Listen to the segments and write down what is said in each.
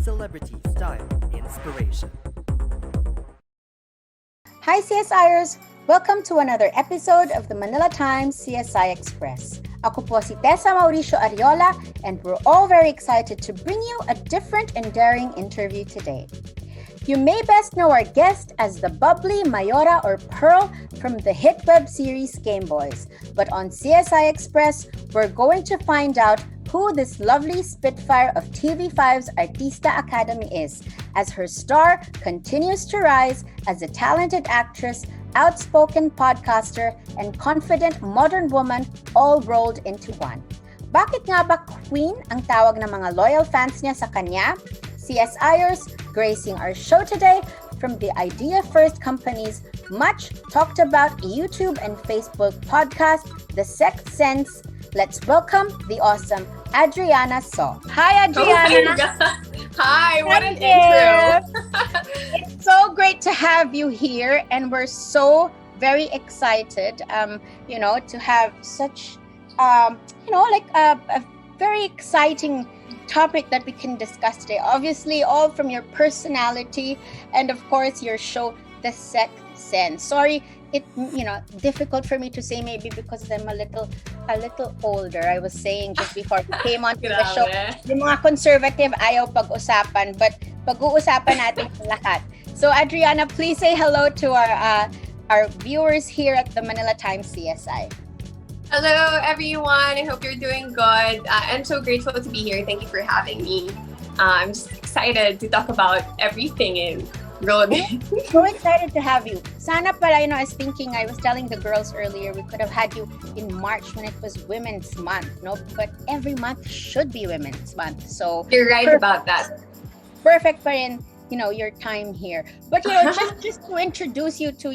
celebrity style inspiration. Hi CSIers! Welcome to another episode of the Manila Times CSI Express. Ako po si Tessa Mauricio Ariola and we're all very excited to bring you a different and daring interview today. You may best know our guest as the bubbly Mayora or Pearl from the hit web series Game Boys. But on CSI Express, we're going to find out who this lovely Spitfire of TV5's Artista Academy is, as her star continues to rise as a talented actress, outspoken podcaster, and confident modern woman all rolled into one. Bakit nga ba Queen ang tawag ng mga loyal fans niya sa kanya? CSIers, gracing our show today from the Idea First Company's much talked about YouTube and Facebook podcast, The Sexth Sense. Let's welcome the awesome Adrianna So. Hi, Adrianna. Oh Hi, what an intro. It's so great to have you here, and we're so very excited, to have such, a very exciting topic that we can discuss today. Obviously, all from your personality and, of course, your show, The Sexth Sense. Sorry, difficult for me to say maybe because I'm a little older. I was saying just before we came on to the show, yung mga conservative ayaw pag-usapan, but pag-uusapan natin lahat. So Adrianna, please say hello to our viewers here at the Manila Times CSI. Hello, everyone. I hope you're doing good. I'm so grateful to be here. Thank you for having me. I'm just excited to talk about everything in road. So excited to have you. Sana pala, I was telling the girls earlier, we could have had you in March when it was Women's Month, no? But every month should be Women's Month. So you're right about that. Perfect pa rin, your time here. But just to introduce you to,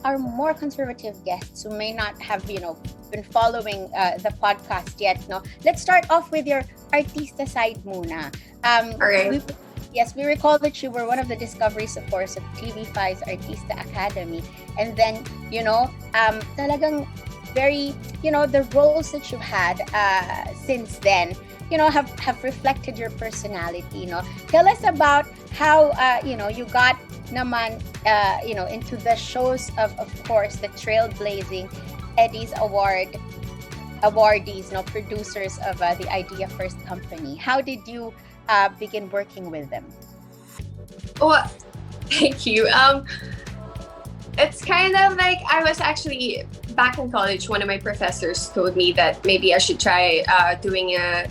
our more conservative guests who may not have, been following the podcast yet, no? Let's start off with your artista side muna. All right. Yes, we recall that you were one of the discoveries, of course, of TV5's Artista Academy. And then, talagang very, the roles that you've had since then, have reflected your personality, Tell us about how, you got naman, into the shows of course, the trailblazing Eddie's awardees, producers of the Idea First Company. How did you begin working with them? Well, thank you. It's kind of like I was actually back in college. One of my professors told me that maybe I should try doing a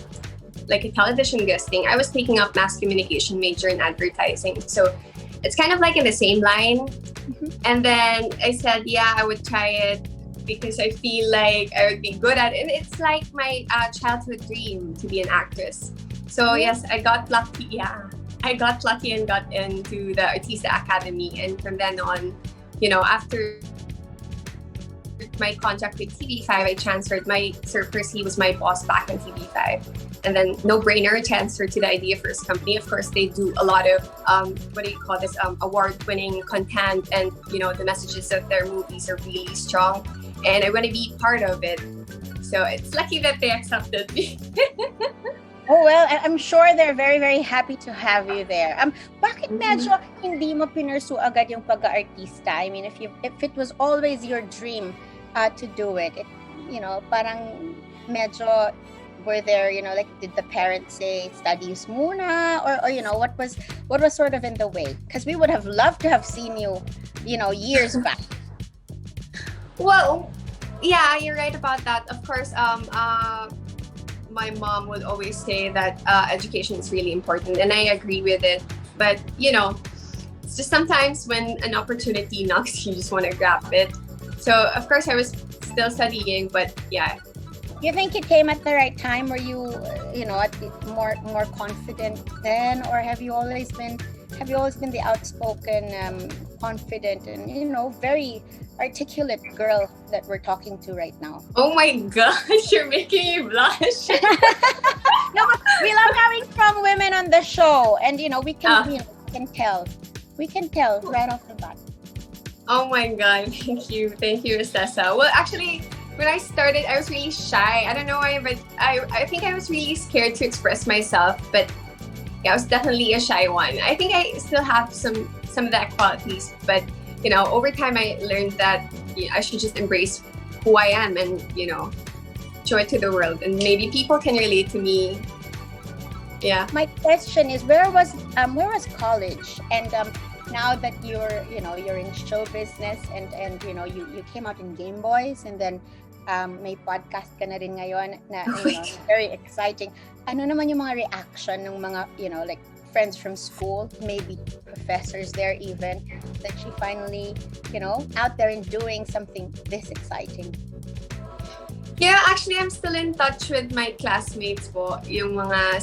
television guesting. I was taking up mass communication major in advertising, so it's kind of like in the same line. Mm-hmm. And then I said, yeah, I would try it because I feel like I would be good at it. And it's like my childhood dream to be an actress. So yes, I got lucky. Yeah, I got lucky and got into the Artista Academy. And from then on, after my contract with TV5, I transferred. My Sir Percy was my boss back in TV5. And then no-brainer, transferred to the Idea First Company. Of course, they do a lot of, award-winning content. And, the messages of their movies are really strong. And I want to be part of it. So it's lucky that they accepted me. Oh, well, I'm sure they're very, very happy to have you there. Bakit medyo hindi mo pinursu agad yung pag-artista? I mean, if it was always your dream to do it, parang medyo were there, did the parents say studies muna, or what was sort of in the way? Because we would have loved to have seen you, years back. Well, yeah, you're right about that. Of course, my mom would always say that education is really important, and I agree with it. But, it's just sometimes when an opportunity knocks, you just want to grab it. So, of course, I was still studying, but yeah. You think it came at the right time? Were you, more confident then, or have you always been the outspoken, confident, and very articulate girl that we're talking to right now? Oh my gosh, you're making me blush. No, but we love having strong women on the show, and we can we can tell right off the bat. Oh my god, thank you, Tessa. Well, actually, when I started, I was really shy. I don't know why, but I think I was really scared to express myself. But I was definitely a shy one. I think I still have some of that qualities, but over time I learned that I should just embrace who I am and show it to the world, and maybe people can relate to me. Yeah. My question is, where was college? And now that you're in show business, and you came out in Game Boys, and then may podcast ka na rin ngayon na very exciting. Ano naman yung mga reaction ng mga like friends from school, maybe professors there even, that she finally out there and doing something this exciting? Yeah, actually, I'm still in touch with my classmates po, yung mga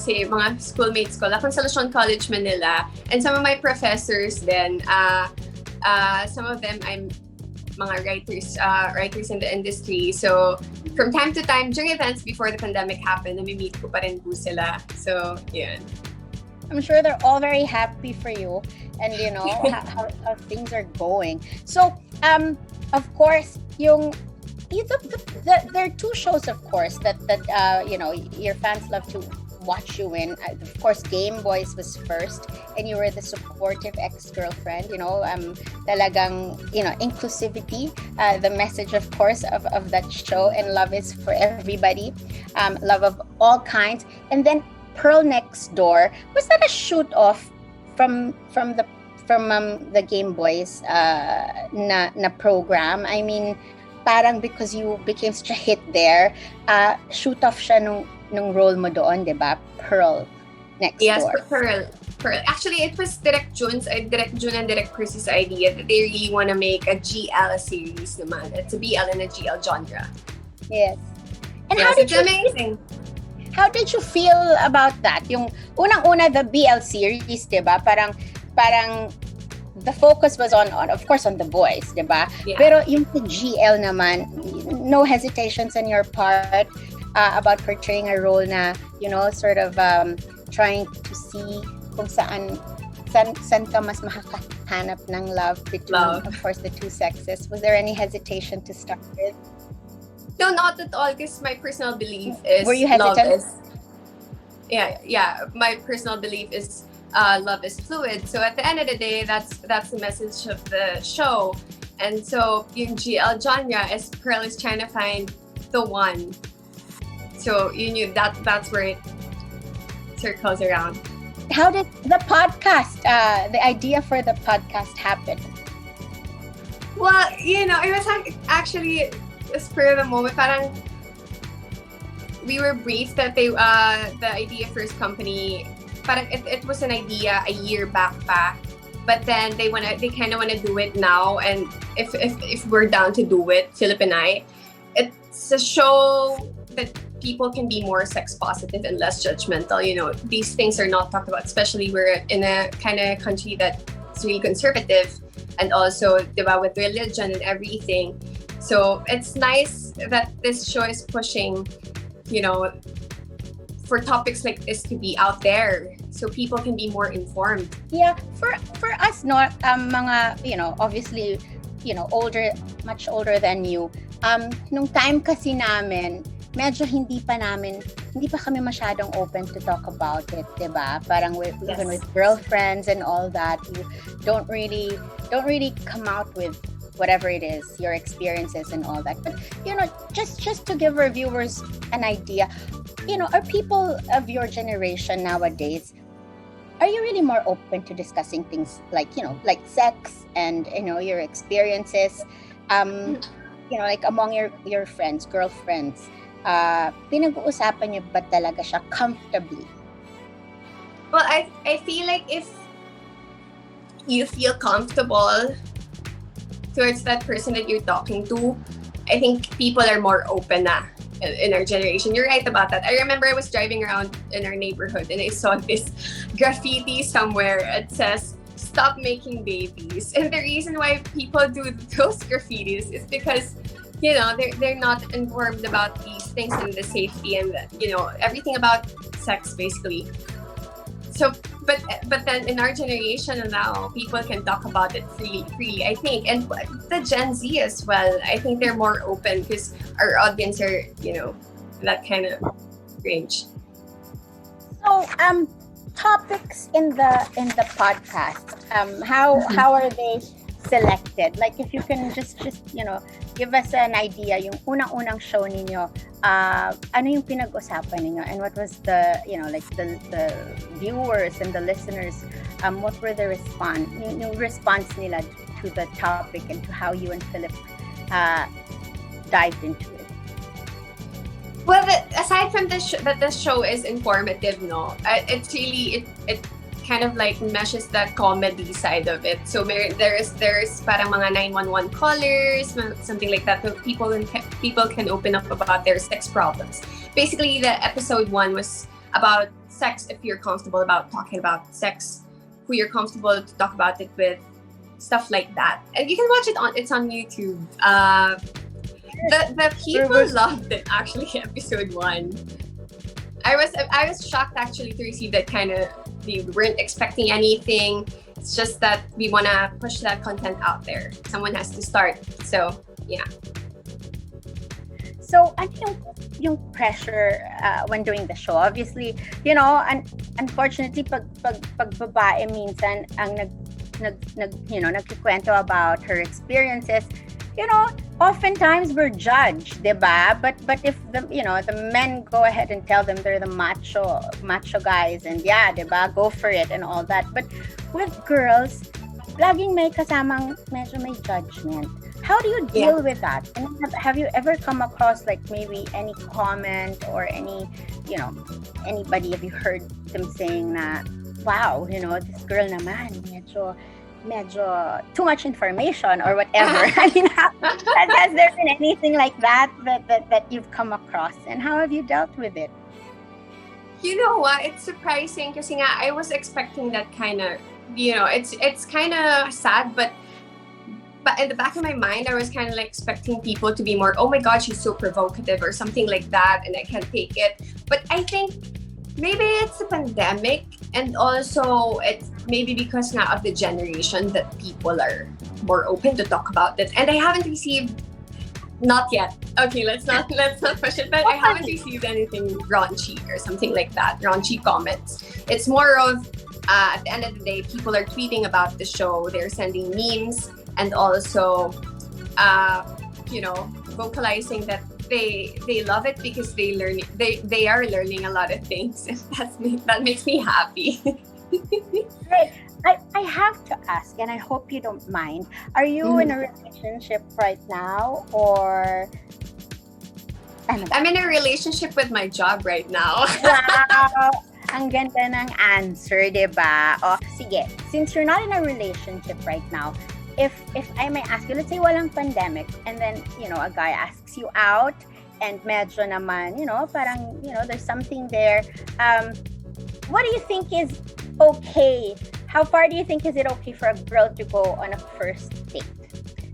schoolmates ko, like Solution College, Manila, and some of my professors then. Some of them I'm mga writers in the industry. So, from time to time, during events before the pandemic happened, nami-meet ko pa rin po sila. So, yun. I'm sure they're all very happy for you, and how things are going. So, of course, there are two shows, of course, that your fans love to watch you in. Of course, Game Boys was first, and you were the supportive ex-girlfriend. Talagang inclusivity, the message, of course, of that show, and love is for everybody, love of all kinds. And then Pearl Next Door, was that a shoot off from the Game Boys na program? I mean, parang because you became such a hit there, shoot off siya nung role mo doon, diba? Pearl Next Door. Yes, Pearl. Actually, it was Direct June and Direct Percy's idea that they really want to make a GL series naman. It's a BL and a GL genre. Yes. And yes, it's amazing. How did you feel about that? Yung unang-una, the BL series, diba? Parang the focus was on of course on the boys, diba? Yeah. Pero yung sa GL naman, no hesitations on your part about portraying a role na, sort of trying to see kung saan ka mas makakahanap ng love between, of course, the two sexes. Was there any hesitation to start with? No, not at all, because my personal belief is Were you hesitant? My personal belief is love is fluid. So at the end of the day, that's the message of the show. And so yung GL genre is Pearl is trying to find the one. So you knew that's where it circles around. How did the podcast, the idea for the podcast happen? Well, it was actually a spur of the moment. Parang we were briefed that the idea for his company, parang it was an idea a year back, but then they kind of want to do it now, and if we're down to do it, Philip and I, it's a show that people can be more sex positive and less judgmental. These things are not talked about, especially we're in a kind of country that's really conservative, and also diba, with religion and everything. So it's nice that this show is pushing, for topics like this to be out there, so people can be more informed. Yeah, for us, mga obviously, much older than you. Nung time kasi namin, medyo hindi pa kami masyadong open to talk about it, diba? Parang even with girlfriends and all that, you don't really come out with whatever it is, your experiences and all that. But just to give our viewers an idea, are people of your generation nowadays, are you really more open to discussing things like sex and your experiences, like among your friends, girlfriends? Pinag-uusapan niyo ba talaga siya comfortably? Well, I feel like if you feel comfortable towards that person that you're talking to, I think people are more open na in our generation. You're right about that. I remember I was driving around in our neighborhood and I saw this graffiti somewhere. It says, "Stop making babies." And the reason why people do those graffitis is because they're not informed about these things and the safety and everything about sex, basically. So, but then in our generation now, people can talk about it freely, I think, and the Gen Z as well. I think they're more open because our audience are that kind of range. So topics in the podcast, how are they selected? Like if you can just give us an idea, yung unang-unang show ninyo, ano yung pinag-usapan ninyo, and what was the like the viewers and the listeners, what were the response nila to the topic and to how you and Philip dived into it? Well, aside from that the show is informative, no, it's really it kind of like meshes the comedy side of it. So there's parang mga 911 callers, something like that. So people can open up about their sex problems. Basically, the episode 1 was about sex. If you're comfortable about talking about sex, who you're comfortable to talk about it with, stuff like that. And you can watch it it's on YouTube. The people loved it, actually. Episode 1, I was shocked actually to receive that kind of. We weren't expecting anything. It's just that we want to push that content out there. Someone has to start. So yeah. So ano yung pressure when doing the show? Obviously, unfortunately, pag babae minsan ang nagkikwento about her experiences, oftentimes we're judged, diba? But if the men go ahead and tell them they're the macho guys, and yeah, diba, go for it and all that. But with girls, laging may kasamang medyo may judgment. How do you deal with that? And have you ever come across like maybe any comment or anybody, have you heard them saying na, wow, this girl naman medyo too much information or whatever? I mean, has there been anything like that you've come across, and how have you dealt with it? You know what? It's surprising kasi nga I was expecting that kind of, it's kind of sad, but in the back of my mind, I was kind of like expecting people to be more, oh my God, she's so provocative or something like that, and I can't take it. But I think maybe it's the pandemic, and also it's maybe because now of the generation that people are more open to talk about it. And I haven't received, not yet. Okay, let's not push it. But I haven't received anything raunchy or something like that. Raunchy comments. It's more of at the end of the day, people are tweeting about the show. They're sending memes and also, vocalizing that they love it because they are learning a lot of things, and that makes me happy. Hey, I have to ask, and I hope you don't mind. Are you in a relationship right now, or? I'm in a relationship with my job right now. Wow! Ang ganda ng answer, diba? O, sige. Since you're not in a relationship right now, if I may ask you, let's say walang pandemic, and then, a guy asks you out, and medyo naman, parang, there's something there. What do you think is okay? How far do you think is it okay for a girl to go on a first date?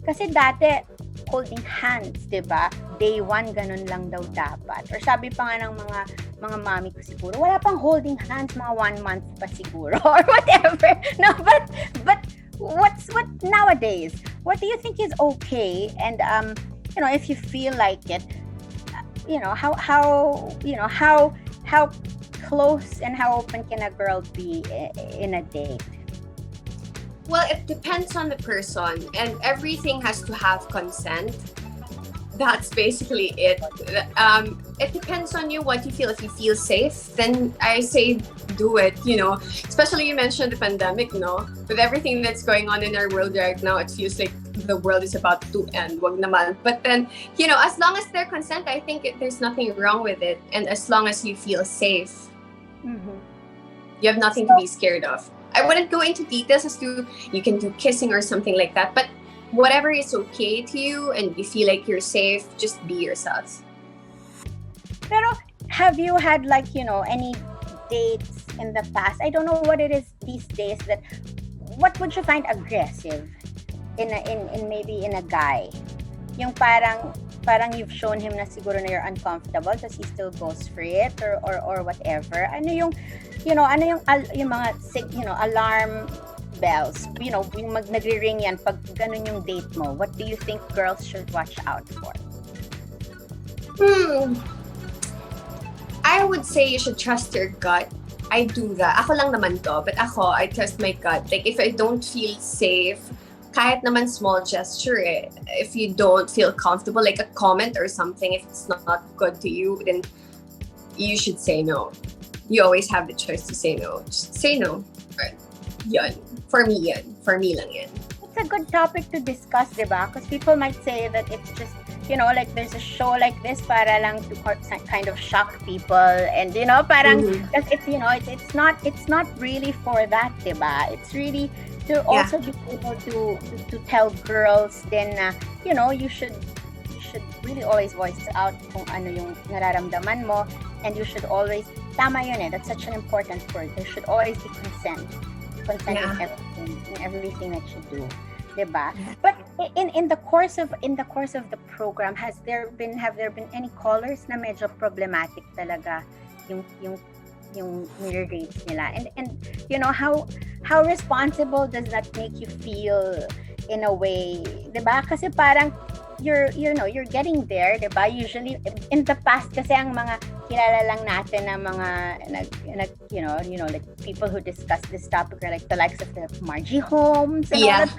Kasi dati, holding hands, diba? Day 1, ganun lang daw dapat. Or sabi pa nga ng mga mami ko siguro, wala pang holding hands, mga 1 month pa siguro, or whatever. No, but what nowadays? What do you think is okay? And if you feel like it, how close and how open can a girl be in a date? Well, it depends on the person, and everything has to have consent. That's basically it. It depends on you, what you feel. If you feel safe, then I say do it, Especially you mentioned the pandemic, With everything that's going on in our world right now, it feels like the world is about to end. Wag naman. But then, as long as there's consent, I think there's nothing wrong with it. And as long as you feel safe, you have nothing to be scared of. I wouldn't go into details as to you can do kissing or something like that, but whatever is okay to you and you feel like you're safe, just be yourself. Pero have you had any dates in the past? I don't know what it is these days, that what would you find aggressive in maybe in a guy? Yung parang you've shown him na siguro na you're uncomfortable, but he still goes for it or whatever. Ano yung mga alarm bells, yung nagre-ring yan pag ganun yung date mo? What do you think girls should watch out for? I would say you should trust your gut. I do that. Ako lang naman to, but I trust my gut. Like, if I don't feel safe, kahit naman small gesture if you don't feel comfortable, like a comment or something, if it's not good to you, then you should say no. You always have the choice to say no. Just say no. Right. Yan. For me lang yan. It's a good topic to discuss, diba? Because people might say that it's just, like there's a show like this para lang to kind of shock people, and parang it's not really for that, diba? It's really to also be able to tell girls then you should really always voice out kung ano yung nararamdaman mo, and you should always tama yun that's such an important word. There should always be consent in everything that you do, diba? But in the course of the program, have there been any callers na medyo problematic talaga yung mirror rates nila, and how responsible does that make you feel in a way, diba? Kasi parang you're getting there, diba? Usually in the past kasi ang mga kilala lang natin na mga like people who discuss this topic are like the likes of the Margie Holmes and all that.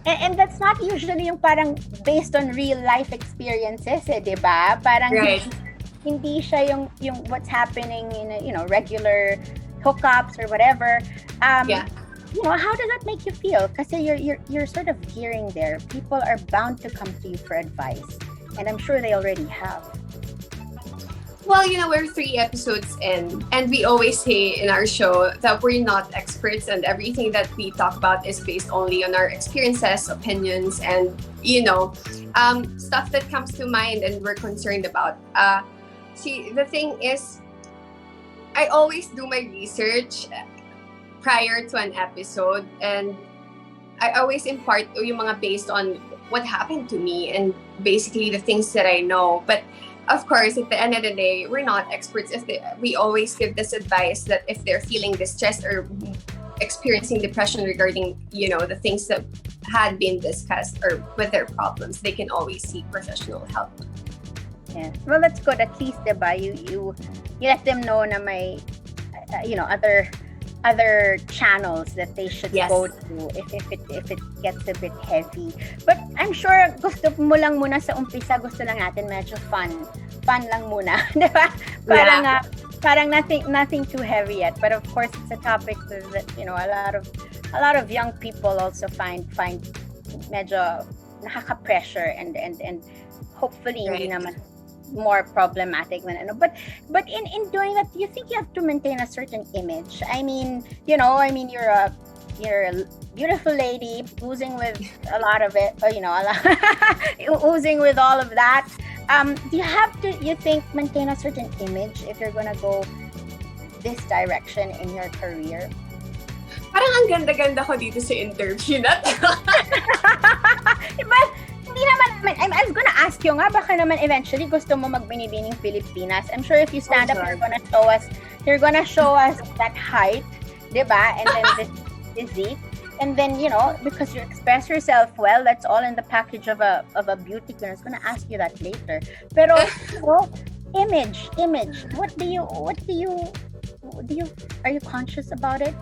And that's not usually yung parang based on real life experiences, diba? Parang hindi siya yung what's happening in regular hookups or whatever. How does that make you feel? Kasi you're sort of gearing there. People are bound to come to you for advice, and I'm sure they already have. Well, we're 3 episodes in, and we always say in our show that we're not experts, and everything that we talk about is based only on our experiences, opinions, and stuff that comes to mind and we're concerned about. See, the thing is, I always do my research prior to an episode, and I always impart yung mga based on what happened to me and basically the things that I know. But of course, at the end of the day, we're not experts. We always give this advice that if they're feeling distressed or experiencing depression regarding, the things that had been discussed or with their problems, they can always seek professional help. Yeah. Well, that's good. At least, diba, you let them know na may, other channels that they should go to if it gets a bit heavy. But I'm sure gusto mo lang muna sa umpisa, gusto lang natin medyo fun lang muna, di ba? Parang nothing too heavy yet. But of course, it's a topic that a lot of young people also find medyo nakaka-pressure and hopefully hindi naman more problematic than but in doing that, do you think you have to maintain a certain image? I mean you're a beautiful lady oozing with a lot of it, oozing with all of that. Do you have to, you think, maintain a certain image if you're gonna go this direction in your career? Parang ang ganda-ganda ko dito sa interview na to. But hindi naman, I was gonna ask you nga, baka naman eventually gusto mo magbinibining Pilipinas. I'm sure if you stand up, you're gonna show us that height, diba? And then this physique. And then, because you express yourself well, that's all in the package of a beauty queen. I was gonna ask you that later. Pero, image. What do you are you conscious about it?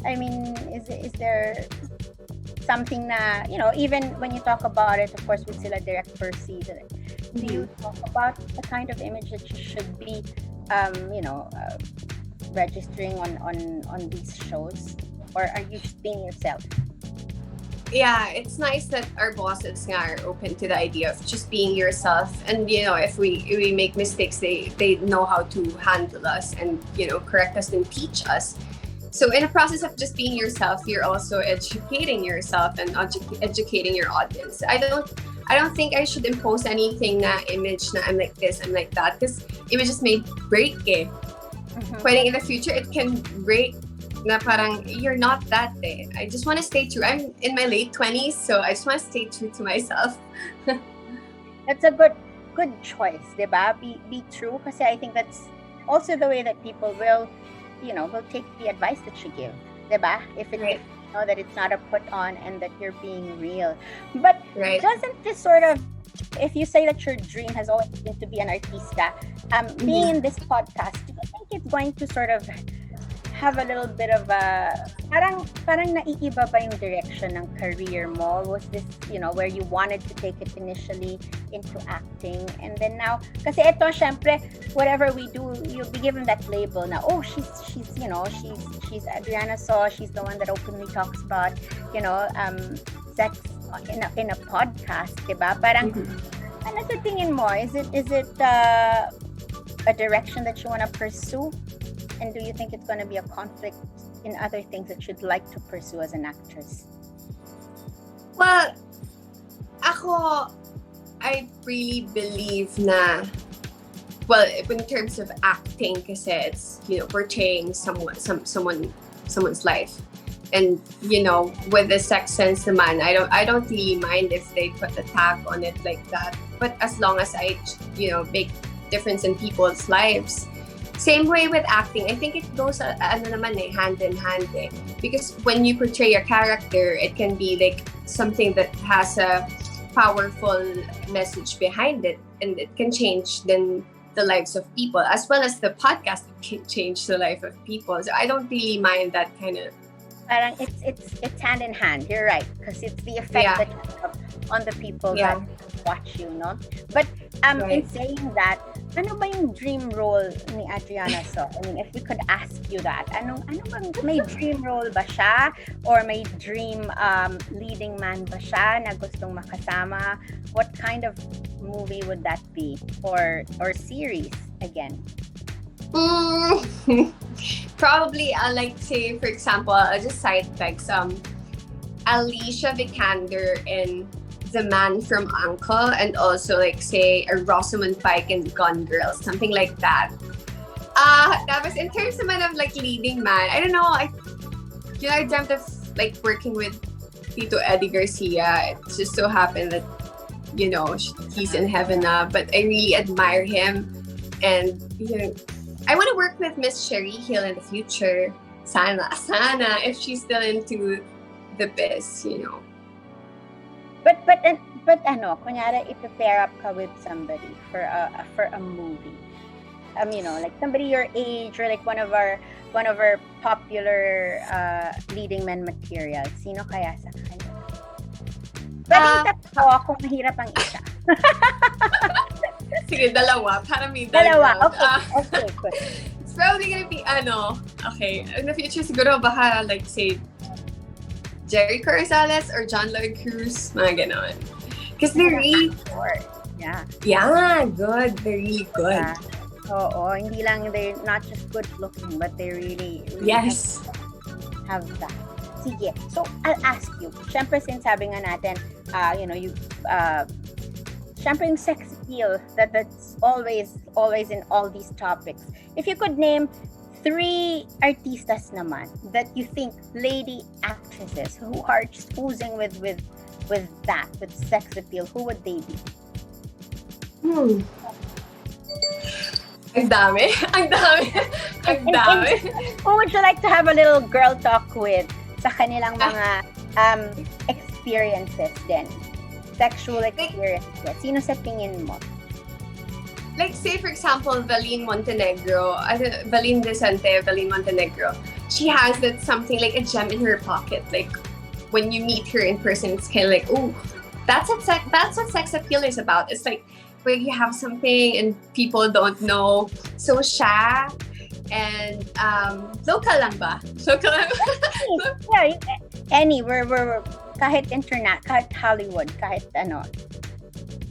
I mean, is there something na, even when you talk about it, of course, with sila direct first season, do you talk about the kind of image that you should be, registering on these shows? Or are you just being yourself? Yeah, it's nice that our bosses are open to the idea of just being yourself. And, if we make mistakes, they know how to handle us and, correct us and teach us. So in the process of just being yourself, you're also educating yourself and educating your audience. I don't think I should impose anything na image na I'm like this, I'm like that, because images may break eh. Pwedeng in the future, it can break na parang you're not that eh. I just want to stay true. I'm in my late 20s, so I just want to stay true to myself. That's a good choice, diba? Be true, kasi I think that's also the way that people will take the advice that you give, diba? If it that it's not a put on and that you're being real. But doesn't this sort of, if you say that your dream has always been to be an artista, being in this podcast, do you think it's going to sort of have a little bit of a parang naiiba ba yung direction ng career mo? Was this, where you wanted to take it initially into acting, and then now kasi ito syempre whatever we do, you'll be given that label na, oh, she's Adrianna So, she's the one that openly talks about sex in a podcast, diba? Parang ano sa tingin mo? Is it a direction that you want to pursue? And do you think it's going to be a conflict in other things that you'd like to pursue as an actress? Well, I really believe na, well, in terms of acting, kasi it's, portraying someone's life. And, with the Sexth Sense naman, I don't really mind if they put a tag on it like that. But as long as I, make difference in people's lives. Same way with acting, I think it goes hand in hand. Because when you portray a character, it can be like something that has a powerful message behind it, and it can change then the lives of people, as well as the podcast can change the life of people. So I don't really mind that kind of. Parang it's hand in hand. You're right, because it's the effect that you have on the people that watch you, no? But in saying that, ano ba yung dream role ni Adrianna So? I mean, if we could ask you that, ano bang, may dream role ba siya? Or may dream leading man ba siya na gustong makasama? What kind of movie would that be? Or series again? Probably, like, say, for example, I'll just cite like some Alicia Vikander in The Man from U.N.C.L.E. and also like say a Rosamund Pike in Gone Girl, something like that. That was in terms of like leading man. I don't know. I dreamt of like working with Tito Eddie Garcia. It just so happened that he's in heaven now, but I really admire him, and I want to work with Miss Sherry Hill in the future. Sana, if she's still into the biz, But kunyari i-pair up ka with somebody for a movie. Like somebody your age, or like one of our popular leading men materials. Sino kaya sa kanya? Pwedeng tatlo kung mahirap ang isa. Sige, dalawa. Para may dalawa. Okay, good. It's probably gonna be okay. In the future siguro baka like say Jerry Corrales or John Lloyd Cruz, mga ganon. Because they're really good. Yeah, good. They're really good. Yeah. Oo, hindi lang, they're not just good looking, but they really yes, have that. Sige, so I'll ask you. Siyempre, since sabi nga natin, siyempre yung sex appeal, that's always in all these topics. If you could name 3 artistas naman that you think, lady actresses who are just oozing with sex appeal, who would they be? Ang dami. Who would you like to have a little girl talk with sa kanilang mga experiences din? Sexual experiences. Sino sa tingin mo? Like, say, for example, Valine Montenegro. She has that something like a gem in her pocket. Like, when you meet her in person, it's kind of like, oh, that's what sex appeal is about. It's like where you have something and people don't know. So siya, and local lang ba? Yeah, anywhere, kahit internet, kahit Hollywood, kahit ano.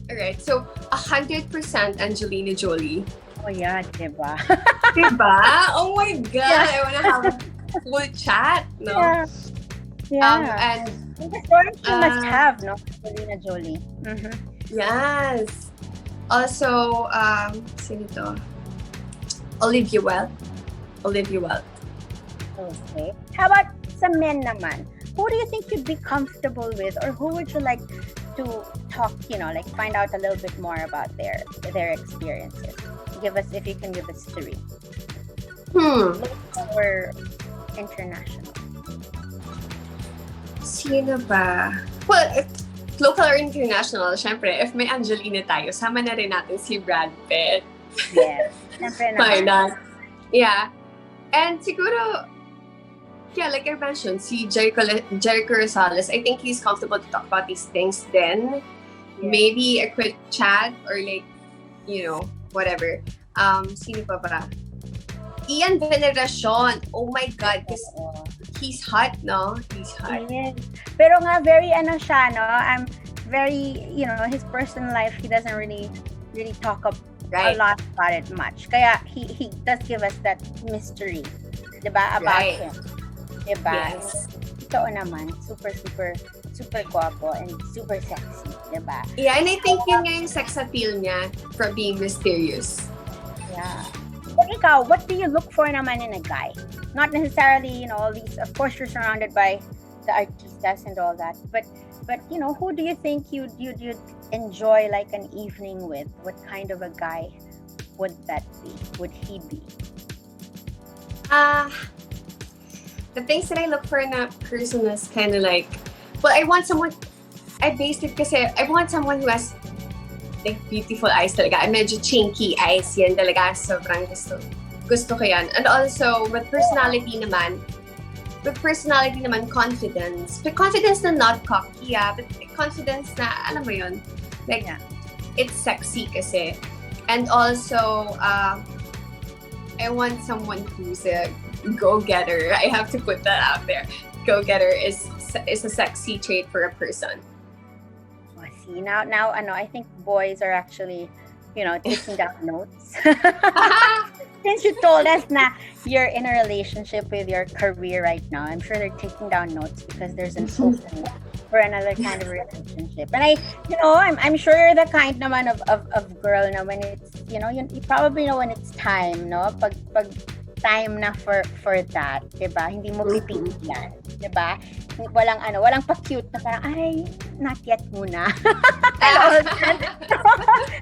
Alright, so 100% Angelina Jolie. Oh yeah, diba? Oh my God, yeah. I wanna have a full chat, no? Yeah. And the story she must have, no? Angelina Jolie. Mm-hmm. Yes. Also, sino to? Olivia Wilde. Okay. How about sa men naman? Who do you think you'd be comfortable with, or who would you like to talk, like find out a little bit more about their experiences? If you can give us 3. Local or international? Sino ba? Well, local or international, syempre, if may Angelina tayo, sama na rin natin si Brad Pitt. Yes. Syempre naman. Why not? Yeah. And siguro, yeah, like I mentioned, see Jericho Rosales, I think he's comfortable to talk about these things then. Yeah. Maybe a quick chat or like, whatever. Sino pa ba? Ian Veneracion. Oh my God, because he's hot, no? He's hot. Yes. Pero nga, very siya, no? I'm very, his personal life, he doesn't really talk a lot about it much. Kaya he does give us that mystery, diba? About him. Diba? Yes. Totoo naman. Super, super, super guapo and super sexy, diba? Yeah, and I think yun nga yung sex appeal niya for being mysterious. Yeah. But ikaw, what do you look for naman in a guy? Not necessarily, all these, of course you're surrounded by the artistas and all that, but who do you think you'd enjoy like an evening with? What kind of a guy would that be? Would he be? The things that I look for in a person is kind of like, well, I want someone who has like beautiful eyes talaga. Medyo chinky eyes yan talaga. Sobrang gusto ko yan. And also, with personality naman, confidence. But confidence na not cocky, but confidence na, alam mo yun, like, it's sexy kasi. And also, I want someone who's a go-getter. I have to put that out there. Go-getter is a sexy trait for a person. See, now, I think boys are actually, taking down notes. Since you told us na you're in a relationship with your career right now, I'm sure they're taking down notes because there's an opening for another kind of relationship. And I'm sure you're the kind naman of girl na when it's, you probably know when it's time, no? Pag time na for that, diba? Hindi mo pipigilan, diba? Walang pa-cute na parang, ay, not yet muna.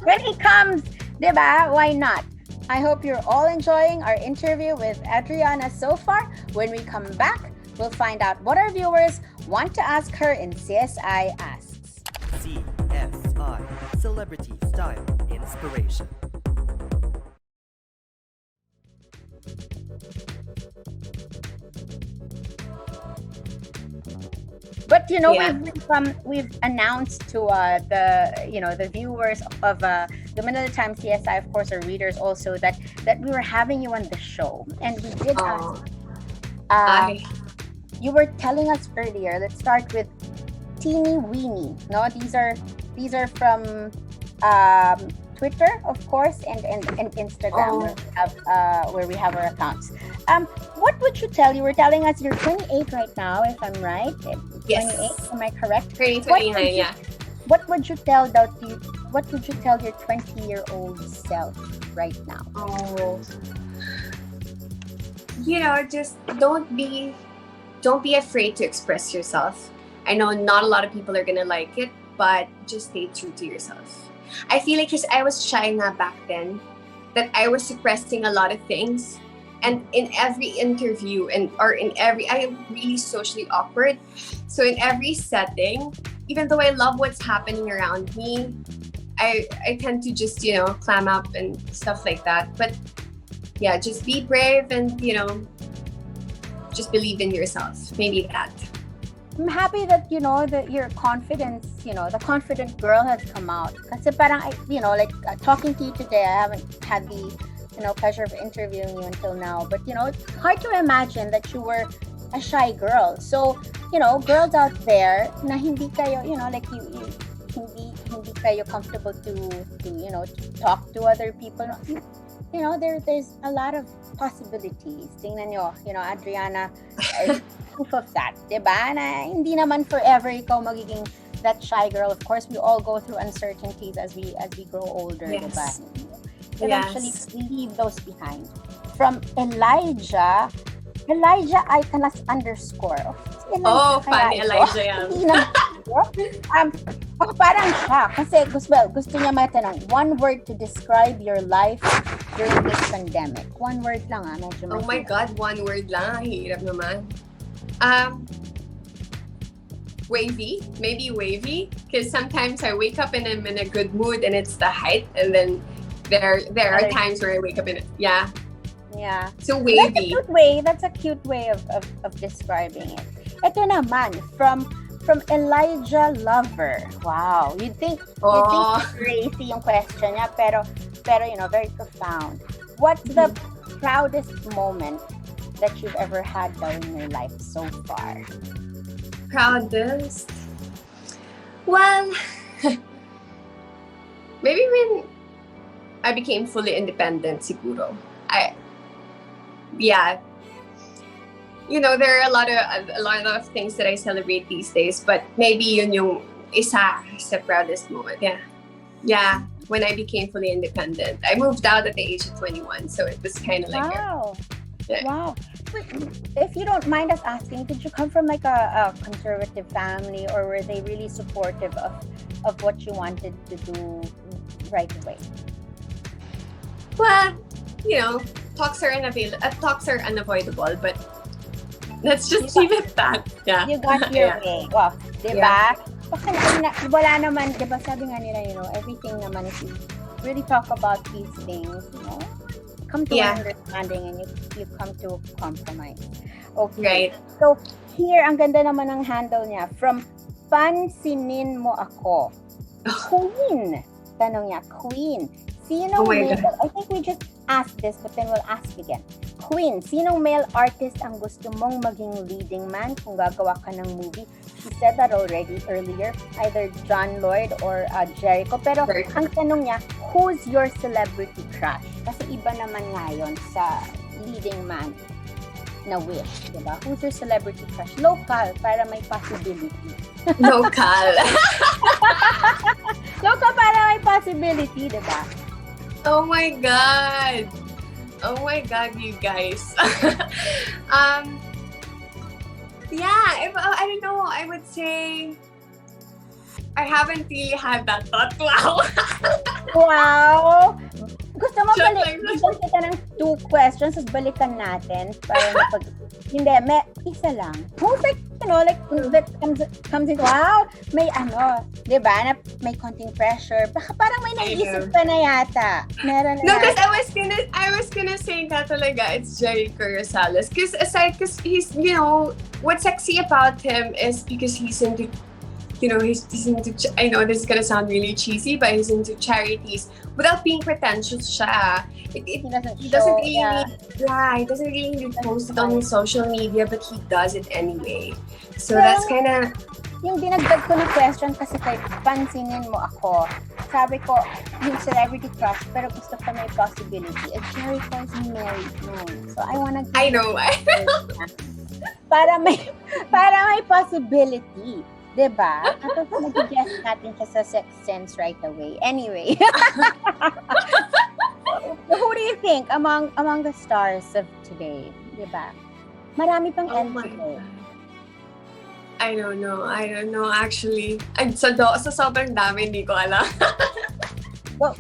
When he comes, diba? Why not? I hope you're all enjoying our interview with Adrianna so far. When we come back, we'll find out what our viewers want to ask her in CSI Asks. CSI Celebrity Style Inspiration. But we've announced to the viewers of the Manila Times CSI, of course, our readers also, that we were having you on the show, and we did ask. You were telling us earlier. Let's start with Teeny Weenie. No, these are from Twitter, of course, and Instagram, where we have our accounts. What would you tell? You were telling us you're 28 right now, if I'm right. Yes. 28, am I correct? 29, yeah. What would you tell your 20-year-old self right now? Oh, just don't be afraid to express yourself. I know not a lot of people are gonna like it, but just stay true to yourself. I feel like because I was shy nga back then, that I was suppressing a lot of things. And in every interview I am really socially awkward. So in every setting, even though I love what's happening around me, I tend to just, clam up and stuff like that. But yeah, just be brave and, just believe in yourself. Maybe that. I'm happy that that your confidence, the confident girl has come out. Kasi parang talking to you today, I haven't had the pleasure of interviewing you until now, but it's hard to imagine that you were a shy girl. So girls out there na hindi kayo hindi kayo comfortable to talk to other people. There's a lot of possibilities. Tingnan nyo, Adrianna is proof of that, diba? Na hindi naman forever ikaw magiging that shy girl. Of course, we all go through uncertainties as we grow older, yes. diba? Eventually, we leave those behind. From Elijah Itanas _ Funny Elijah yan. Parang siya. Kasi gusto niya matanong, one word to describe your life during this pandemic. One word lang medyo Oh my God, one word lang. Hirap naman. Wavy. Maybe wavy. Because sometimes I wake up and I'm in a good mood and it's the height. And then there are times where I wake up in it. Yeah. Yeah. So That's a wavy. cute way. That's a cute way of describing it. Ito naman, from Elijah Lover. Wow. You'd think Oh. crazy yung question niya, pero very profound. What's the proudest moment that you've ever had daw in your life so far? Proudest? Well, maybe when I became fully independent, siguro. There are a lot of things that I celebrate these days, but maybe yun yung isa sa proudest moment. Yeah. When I became fully independent, I moved out at the age of 21, so it was kind of like Wow. But if you don't mind us asking, did you come from like a conservative family, or were they really supportive of what you wanted to do right away? Well, talks are unavoidable, but let's just leave it at that. Yeah. You got your way. Wow. Diba? Kasi wala naman, diba sabi nga nila, everything naman, if you really talk about these things, come to an understanding and you come to a compromise. Okay. Right. So, here, ang ganda naman ng handle niya. From Pansinin Mo Ako. Queen. Tanong niya, Queen. Sinong male? God. I think we just asked this, but then we'll ask again. Queen, sinong male artist ang gusto mong maging leading man kung gagawa ka ng movie? She said that already earlier, either John Lloyd or Jericho. Pero ang tanong niya, who's your celebrity crush? Kasi iba naman ngayon sa leading man na wish, diba? Who's your celebrity crush? Local, para may possibility. Local. Local para may possibility, diba? Oh my God, you guys. I don't know. I would say I haven't really had that thought. Wow! Gusto mo bigyan kita ng 2 questions, tapos balikan natin para hindi, may isa lang. Who's that comes in, wow, may diba, na may konting pressure. Baka parang may naisip ka na yata. Meron na. No, because I was gonna say that talaga, it's Jericho Rosales. Because he's, what's sexy about him is because he's into, he's into, I know this is gonna sound really cheesy, but he's into charities without being pretentious siya. He doesn't really need to post it on his social media, but he does it anyway. So that's kind of... Yung dinagdag ko na question kasi kay Pansinin Mo Ako, sabi ko, yung celebrity crush, pero gusto ko may possibility. Jericho is married noon. So I wanna... I know. para may possibility. Diba? At mag-guess natin siya sa Sexth Sense right away. Anyway. Who do you think among the stars of today? Diba? Marami pang today. I don't know actually. Sa sobrang dami, hindi ko alam. Well,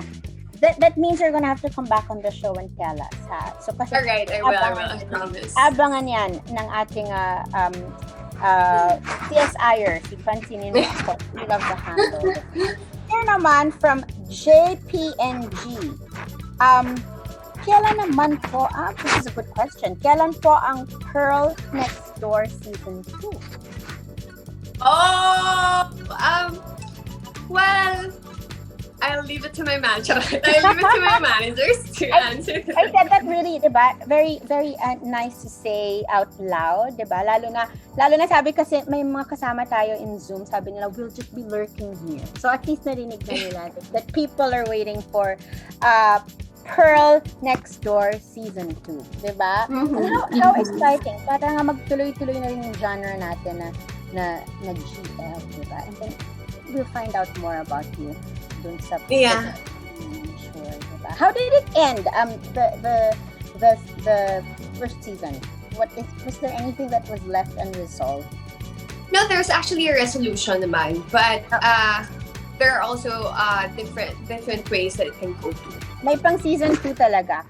that means you're gonna have to come back on the show and tell us, ha? So, kasi alright, I will, I promise. Abangan yan ng ating CSIer, si Pansinin Mo Ako. We love the handle. Here naman from JPNG. Kailan naman po, this is a good question. Kailan po ang Pearl Next Door Season 2? Well, I'll leave it to my manager. I'll leave it to my managers to answer. I said that really, diba? Very, very nice to say out loud, diba? Lalo na sabi kasi may mga kasama tayo in Zoom, sabi nila, we'll just be lurking here. So at least narinig na nila that people are waiting for Pearl Next Door Season 2, diba? Mm-hmm. How exciting. Para nga magtuloy-tuloy na rin yung genre natin na GL, diba? And then we'll find out more about you. Sure, diba? How did it end? The first season. Was there anything that was left unresolved? No, there's actually a resolution naman, but there are also different ways that it can go to. May pang season 2 talaga.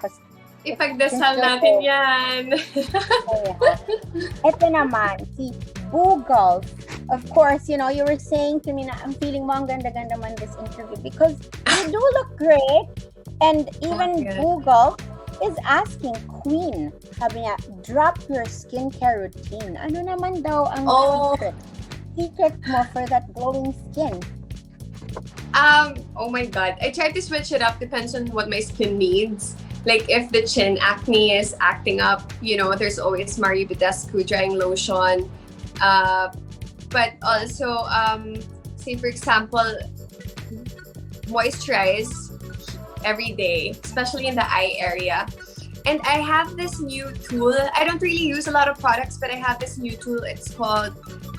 Ipagdasal natin yan. Ito naman, si Google. Of course, you were saying to me na ang feeling mo ang ganda-ganda man this interview because you do look great. And even Google is asking, Queen, sabi niya, drop your skincare routine. Ano naman daw ang secret mo for that glowing skin? Oh my god. I try to switch it up, depends on what my skin needs. Like if the chin acne is acting up, there's always Mario Badescu drying lotion. But also, say for example, moisturize every day, especially in the eye area. And I have this new tool. I don't really use a lot of products, but I have this new tool. It's called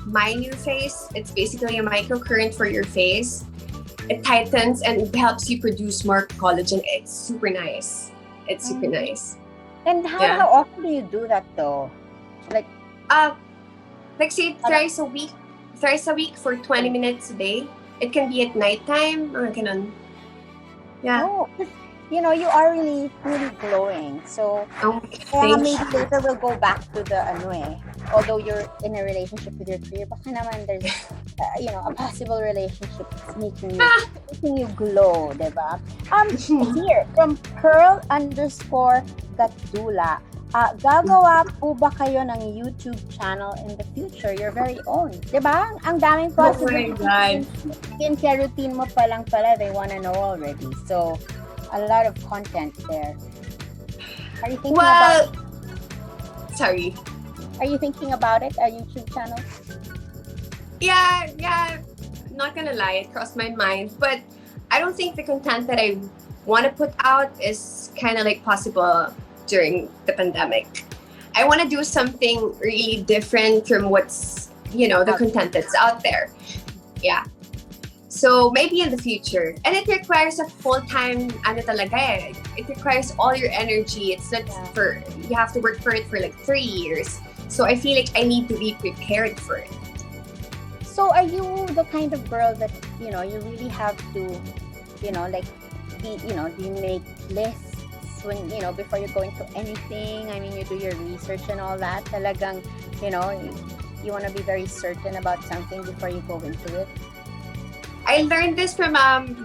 My New Face. It's basically a microcurrent for your face. It tightens and it helps you produce more collagen. It's super nice. It's super nice. And how often do you do that though? Like say thrice a week for 20 minutes a day. It can be at nighttime. Ganun. Yeah. Oh, you are really, really glowing. So, maybe later we'll go back to the although you're in a relationship with your career, baka naman there's, a possible relationship making you glow, diba? Here, from Pearl_Gatula, gagawa po ba kayo ng YouTube channel in the future, your very own? Diba? Ang daming possibilities. Oh my God. Skincare routine mo pa lang pala, they wanna know already. So, a lot of content there. Are you thinking about... Sorry. Are you thinking about it, a YouTube channel? Yeah. Not gonna lie, it crossed my mind. But I don't think the content that I want to put out is kind of like possible during the pandemic. I want to do something really different from what's, the content that's out there. Yeah. So maybe in the future. And it requires a full-time, it requires all your energy. It's not you have to work for it for like 3 years. So I feel like I need to be prepared for it. So are you the kind of girl that, you really have to, do you make lists when, before you go into anything? I mean, you do your research and all that. Talagang, you want to be very certain about something before you go into it. I learned this from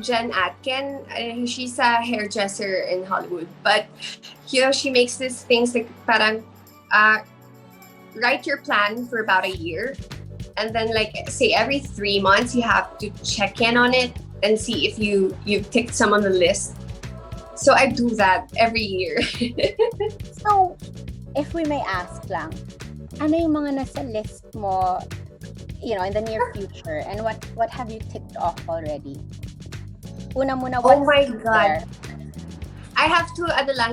Jen Atkin. She's a hairdresser in Hollywood. But, she makes these things like parang write your plan for about a year. And then say every 3 months, you have to check in on it and see if you've ticked some on the list. So I do that every year. So, if we may ask lang, ano yung mga nasa list mo, in the near future, and what have you ticked off already? Una muna, what's oh my there? God. I have to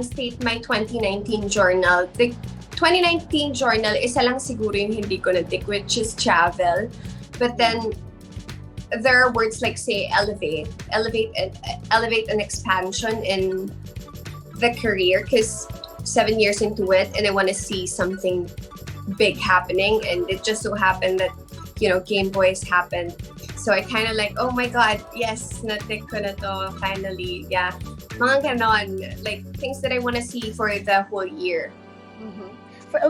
state my 2019 journal. The 2019 journal, isa lang siguro yung hindi ko na-tick, which is travel. But then, there are words like, say, elevate an expansion in the career, because 7 years into it, and I want to see something big happening, and it just so happened that Game Boys happened. So I kind of oh my God, yes, na-tick ko na to, finally, yeah. Mga ganon, things that I want to see for the whole year. Mm-hmm.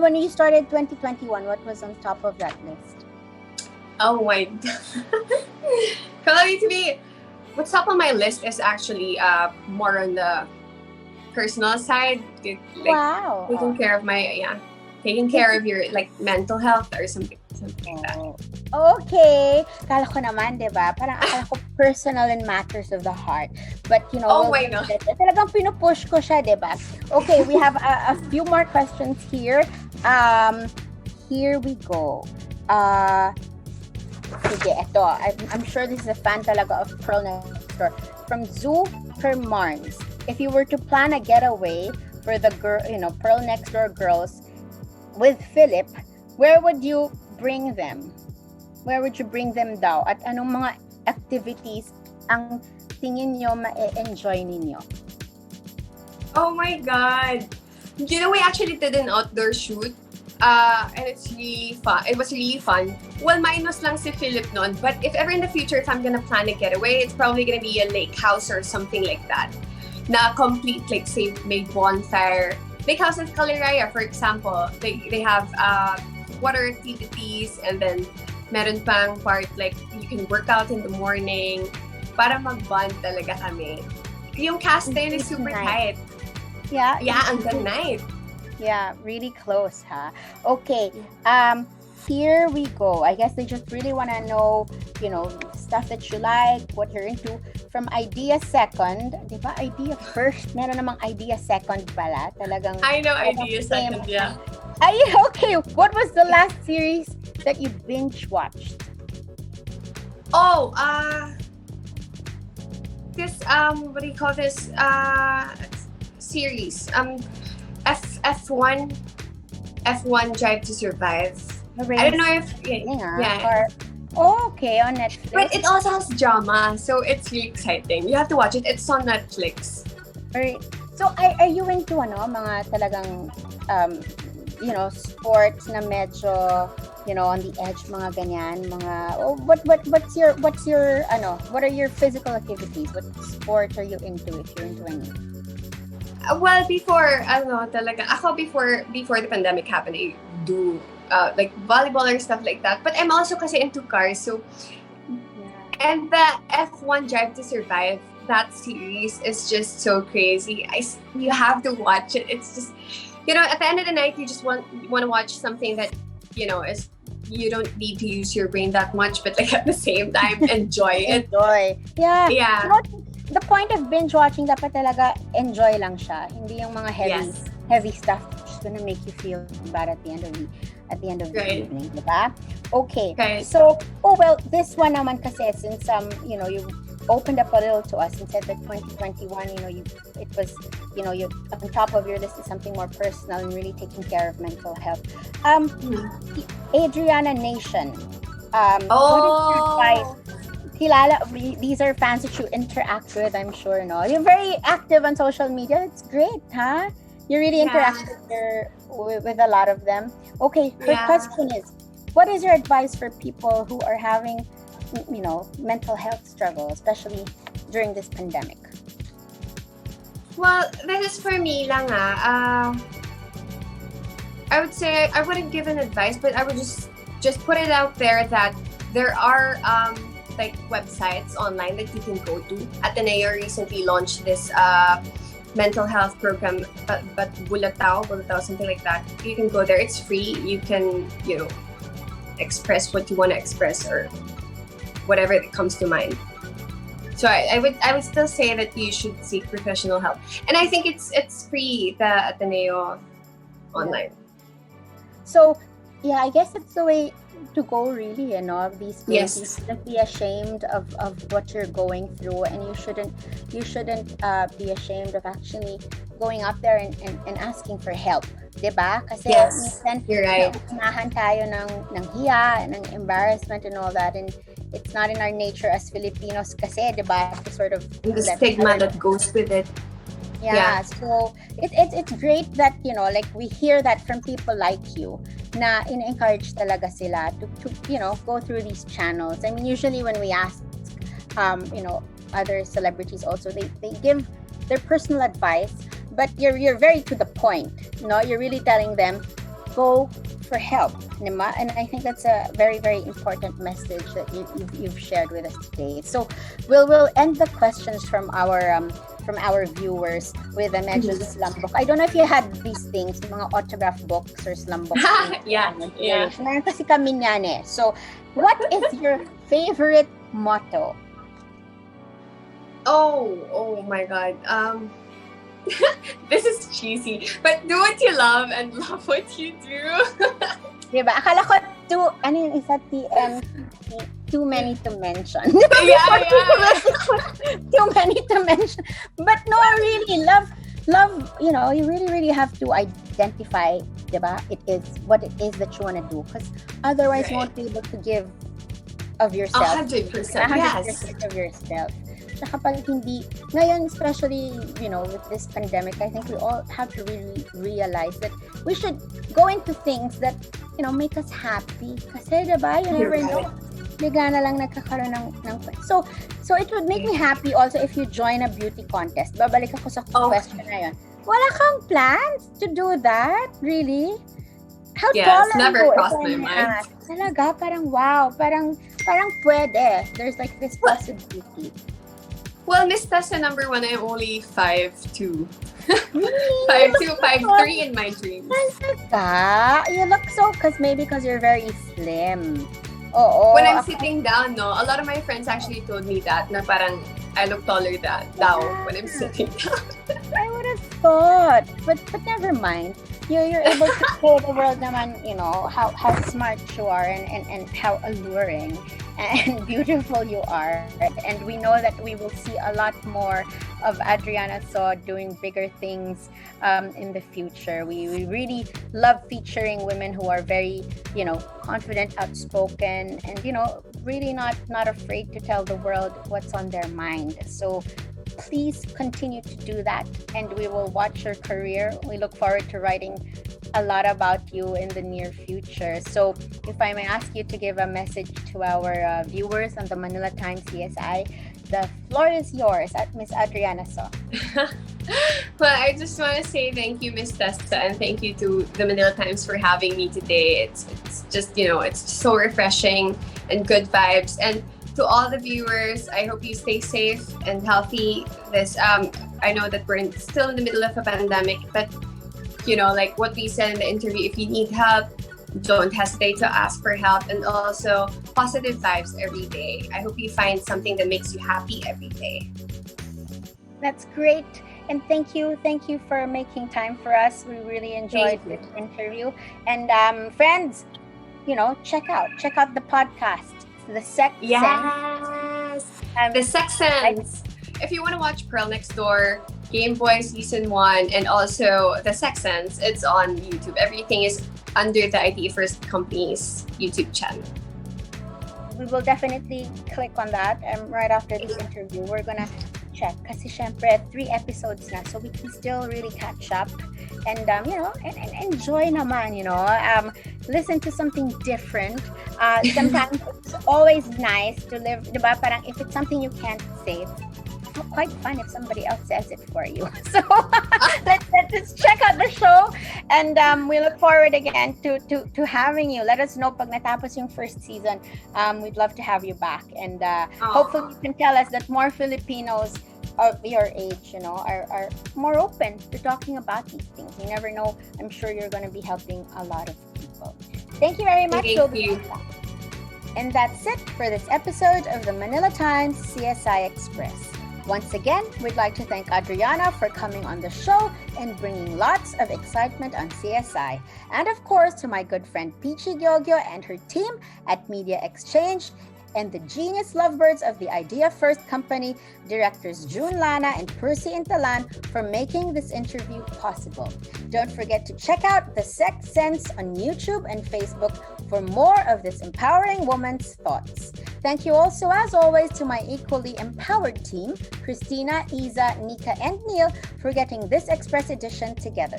When you started 2021, what was on top of that list? Oh my God. To me, what's top on my list is actually more on the personal side. Wow. Taking care of your mental health or something like that. Okay. Kala ko naman, diba? Parang akala ko personal and matters of the heart. But, my God. Talagang pinupush ko siya, diba? Okay, we have a few more questions here. Here we go. Sige, eto. I'm sure this is a fan talaga of Pearl Next Door. From Zoo Marns. If you were to plan a getaway for the Pearl Next Door girls with Philip, where would you bring them? Where would you bring them daw? At anong mga activities ang tingin nyo ma-enjoy ninyo? Oh my God. We actually did an outdoor shoot. And it's really fun. It was really fun. Well, minus lang si Philip nun. But if ever in the future, if I'm gonna plan a getaway, it's probably gonna be a lake house or something like that. Na complete, say, may bonfire. Lake House in Caliraya, for example. They have water activities, and then meron pang part you can work out in the morning para mag-bond talaga kami. Yung cast na yun is super tight. Yeah. Yeah, and the night. Yeah, really close, huh? Okay. Here we go. I guess they just really want to know, stuff that you like, what you're into. From idea second, di ba? Idea first. Meron namang idea second pala. Talagang I know talagang idea same. second, yeah. Ay, okay. What was the last series that you binge watched? Oh, this what do you call this series? F1 Drive to Survive. I don't know if yeah. Okay, on Netflix. But it also has drama, so it's really exciting. You have to watch it. It's on Netflix. Alright. So are you into mga talagang sports na medyo on the edge, mga ganyan, what are your physical activities? What sports are you into, if you're into any? Well, before the pandemic happened, I do like volleyball or stuff like that. But I'm also kasi into cars, so and the F1 Drive to Survive, that series is just so crazy. You have to watch it. It's just at the end of the night, you just want to watch something that is you don't need to use your brain that much, but like at the same time enjoy it. Yeah. Yeah. The point of binge watching, dapat talaga enjoy lang siya. Hindi yung mga heavy stuff which is gonna make you feel bad at the end of the evening, diba? Okay. Right. So, this one naman kasi since you opened up a little to us and said that 2021, it was, you on top of your list is something more personal and really taking care of mental health. Adrianna Nation. What is your advice? These are fans that you interact with, I'm sure, no? You're very active on social media. It's great, huh? You really interact with a lot of them. Okay, her question is, what is your advice for people who are having, mental health struggles, especially during this pandemic? Well, this is for me lang I would say I wouldn't give an advice, but I would just put it out there that there are like websites online that you can go to. Ateneo recently launched this mental health program, but Bulatao, something like that. You can go there. It's free. You can express what you want to express or whatever that comes to mind. So I would still say that you should seek professional help, and I think it's free, the Ateneo online. So I guess it's the way to go, really, these days. Yes. You shouldn't be ashamed of what you're going through, and you shouldn't be ashamed of actually going up there and asking for help, diba? Kasi minsan you're right. nauunahan tayo ng hiya, ng embarrassment and all that, and it's not in our nature as Filipinos kasi, diba, to sort of the stigma that goes with it. Yeah, so it's great that like we hear that from people like you, na encourage talaga sila to go through these channels. I mean, usually when we ask other celebrities also, they give their personal advice, but you're very to the point. You're really telling them go for help, Nima? And I think that's a very, very important message that you've shared with us today. So we'll end the questions from our viewers with a medyo slum book. I don't know if you had these things, mga autograph books or slum books. Yeah. Meron kasi kami niyan eh. So, what is your favorite motto? Oh my God. This is cheesy, but do what you love and love what you do. Diba? Akala ko ano yung isa, TMT, too many to mention. Yeah. Too many to mention. But no, really, love, you really, really have to identify, diba? It is what it is that you want to do. Because otherwise, you won't be able to give of yourself. 100%, yes. of yourself. Saka pag hindi, ngayon especially, with this pandemic, I think we all have to really realize that we should go into things that, make us happy. Kasi, diba, you never know. Bigla na lang nagkakaroon ng so it would make me happy also if you join a beauty contest. Babalik ako sa question na yun. Wala kang plans to do that? Really? How tall are never you? crossed my mind. Talaga, parang wow, parang pwede. There's like this possibility. Well, Miss Tessa #1, I'm only 5'2". Five two, 5'3" in my dreams. You look so, because you're very slim. Oo. When I'm sitting down, no, a lot of my friends actually told me that na parang I look taller than daw when I'm sitting down. I would have thought, but never mind. You're able to show the world naman, how smart you are and how alluring and beautiful you are. And we know that we will see a lot more of Adrianna So doing bigger things in the future. We really love featuring women who are very, confident, outspoken, and, really not afraid to tell the world what's on their mind. So please continue to do that, and we will watch your career. We look forward to writing a lot about you in the near future. So if I may ask you to give a message to our viewers on the Manila Times CSI, the floor is yours, at Miss Adrianna So. Well, I just want to say thank you, Miss Tessa, and thank you to the Manila Times for having me today. It's just, it's so refreshing and good vibes. And to all the viewers, I hope you stay safe and healthy. I know that we're still in the middle of a pandemic, but like what we said in the interview, if you need help, don't hesitate to ask for help, and also positive vibes every day. I hope you find something that makes you happy every day. That's great. And thank you for making time for us. We really enjoyed this interview. And friends, check out the podcast, the Sexth Sense. Yes, the Sexth Sense. If you want to watch Pearl Next Door, Game Boy Season 1, and also the Sexth Sense, it's on YouTube. Everything is under the ID First Company's YouTube channel. We will definitely click on that. Right after this interview, we're gonna check. Kasi syempre, 3 episodes na, so we can still really catch up. And, and enjoy naman, listen to something different. Sometimes it's always nice to live, diba? Parang if it's something you can't say, it's quite fun if somebody else says it for you. So let's check out the show, and we look forward again to having you. Let us know pag natapos yung first season. We'd love to have you back, and hopefully you can tell us that more Filipinos of your age, are more open to talking about these things. You never know. I'm sure you're going to be helping a lot of people. Thank you very much. Thank you. And that's it for this episode of the Manila Times CSI Express. Once again, we'd like to thank Adrianna for coming on the show and bringing lots of excitement on CSI. And of course, to my good friend Peachy Gyogyo and her team at Media Exchange, and the genius lovebirds of the Idea First Company, directors June Lana and Percy Intalan, for making this interview possible. Don't forget to check out the Sexth Sense on YouTube and Facebook for more of this empowering woman's thoughts. Thank you also, as always, to my equally empowered team, Christina, Isa, Nika, and Neil, for getting this Express edition together.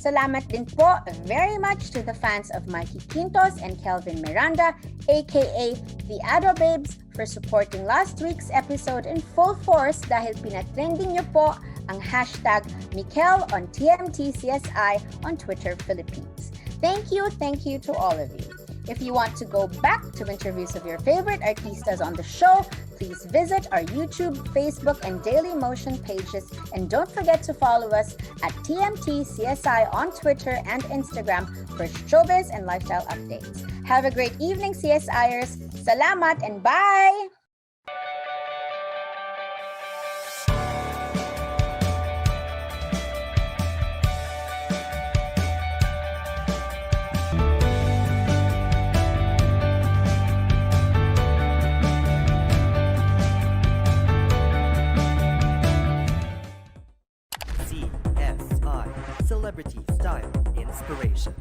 Salamat din po very much to the fans of Mikey Quintos and Kelvin Miranda, aka the Ado Babes, for supporting last week's episode in full force dahil pinatrending niyo po ang hashtag Mikel on TMT CSI on Twitter Philippines. Thank you to all of you. If you want to go back to interviews of your favorite artistas on the show, please visit our YouTube, Facebook, and Daily Motion pages, and don't forget to follow us at TMT CSI on Twitter and Instagram for showbiz and lifestyle updates. Have a great evening, CSIers. Salamat and bye! CSI Celebrity Style Inspiration.